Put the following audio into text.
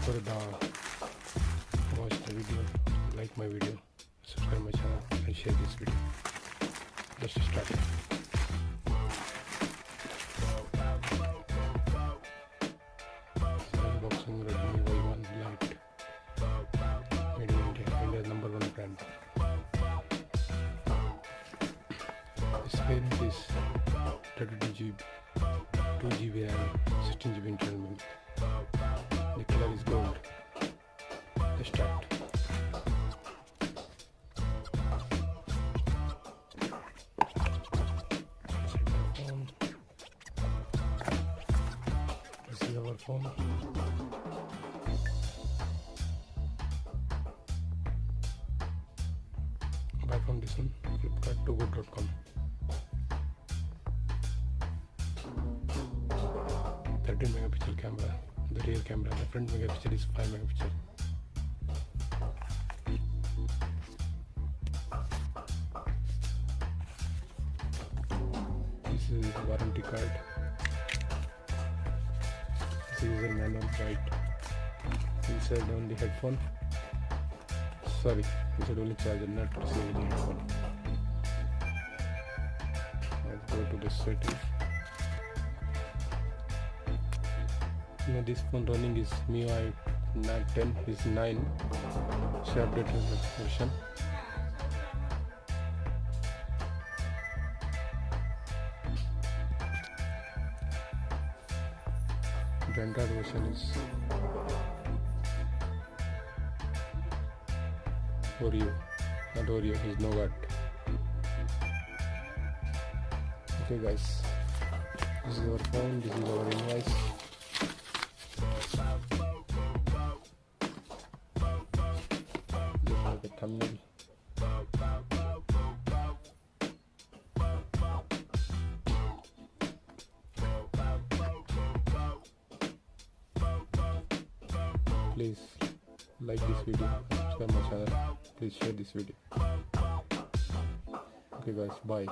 before watch the video, like my video, subscribe my channel and share this video. Let's start. Unboxing Redmi Y1 Lite, made in India, India's #1 brand. Its variant is 32GB, 2GB RAM, 16GB internal memory. The color is gold. Let's start. This is our phone. Buy from this one, flipkart2go.com. 13 megapixel camera, the rear camera. The front megapixel is 5 megapixel. This is warranty card. This is user manual, right? Inside only headphone. Sorry, inside only charger, not receiving headphone. Let's go to the settings. Now this phone running is MIUI 10 is 9 updated version. The Android version is Oreo, not Oreo, is Nougat. Okay guys, this is our phone, this is our invoice. Just like a thumbnail. Please like this video, subscribe my channel, please share this video. Okay guys, bye.